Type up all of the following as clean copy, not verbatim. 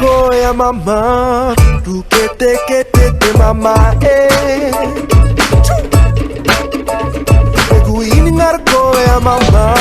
narco ya mamá, tú que te mamá Eguini narco ya mamá.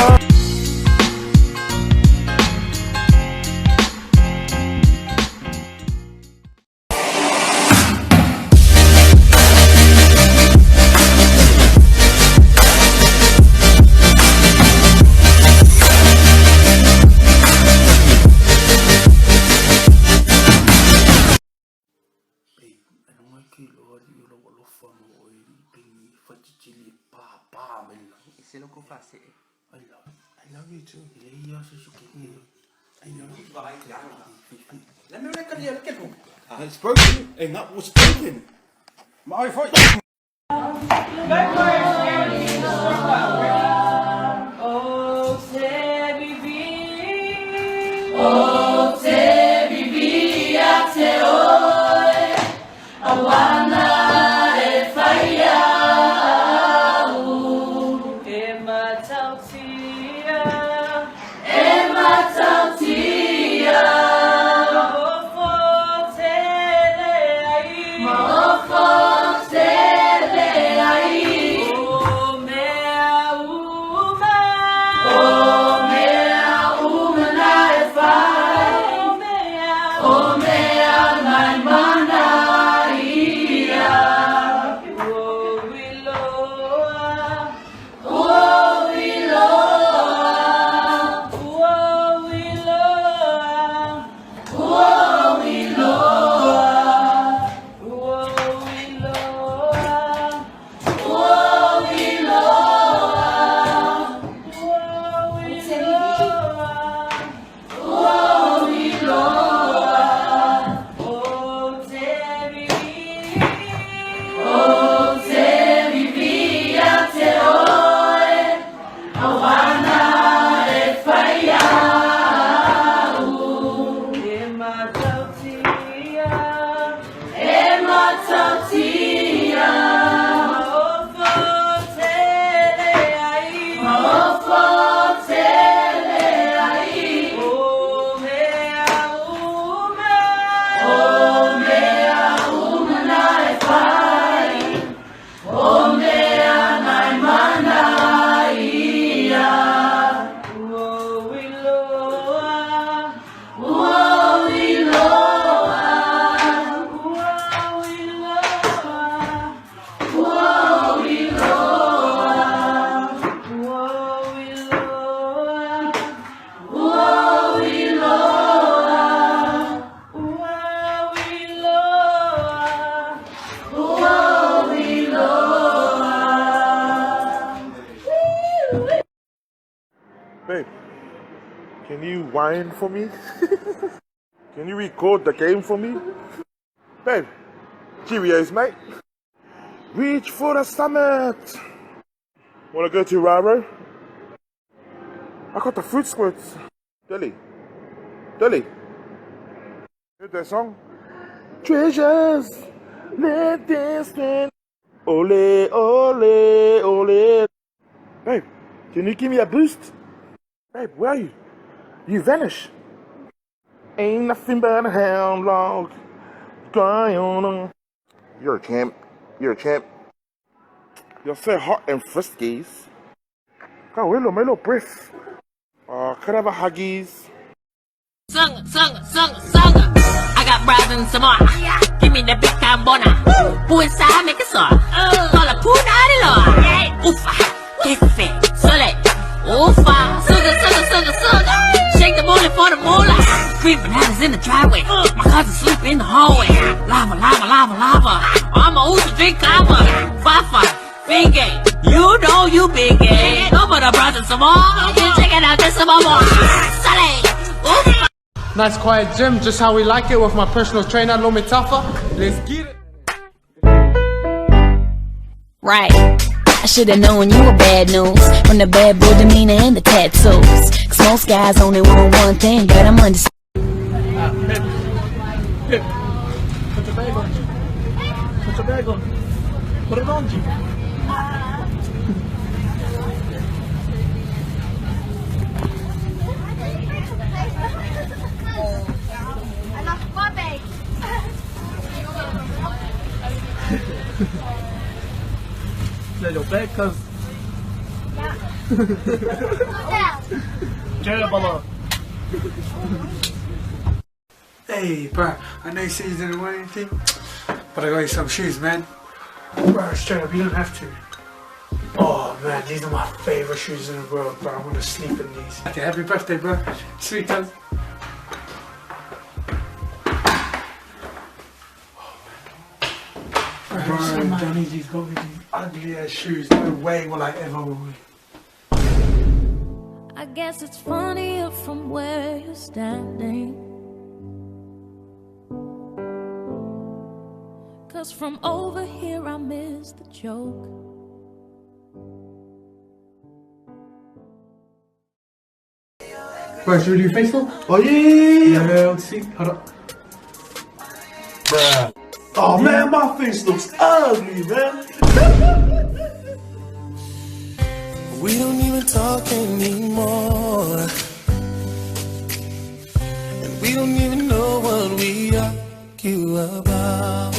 C'est lo que fa, c'est... I love you too. Let me record you. It's broken. Hey, that was broken. My iPhone. Babe, can you whine for me? Can you record the game for me? Babe, cheerios, mate. Reach for the summit. Wanna go to Raro? I got the fruit squirts. Dilly. Heard that song? Treasures, let this stand. Ole, ole, ole. Babe, can you give me a boost? Babe, where are you? You vanish. Ain't nothing but a hound log going on. You're a champ. You're so hot and frisky. God, where's my little breath? Could I have a huggies? Sung. I got bras and some more. Give me the big time boner. Who inside make it so? Call a poon out of law. Oofa, kefe, sole. Oofa, sugar. Shake the booty for the moolah. Green bananas in the driveway. My cousin sleep in the hallway. Lava. I'm a Usa drink kava. Fafa, big gay. You know you big gay. Go for the bras and some more. Check it out, there's some more. Sole. Oofa. Nice quiet gym, just how we like it with my personal trainer, Lomitafa. Let's get it. Right. I should've known you were bad news from the bad boy demeanor and the tattoos. Cause most guys only want one thing, but I'm understanding. Pip, put your bag on you. Put your bag on. Put it on you. bed because... Jerry. Hey, bro, I know you said you didn't want anything, but I got you some shoes, man. Bro, straight up, you don't have to. Oh, man, these are my favourite shoes in the world, bro. I want to sleep in these. Okay, happy birthday, bro. Sweet toes. Bro, Johnny's got me these ugly ass shoes. No way will I ever wear. I guess it's funnier from where you're standing. 'Cause from over here I miss the joke. Bro, should we do facial? Oh yeah. Yeah, let's see. Hold up. Bruh. Oh man, my face looks ugly, man. We don't even talk anymore, and we don't even know what we argue about.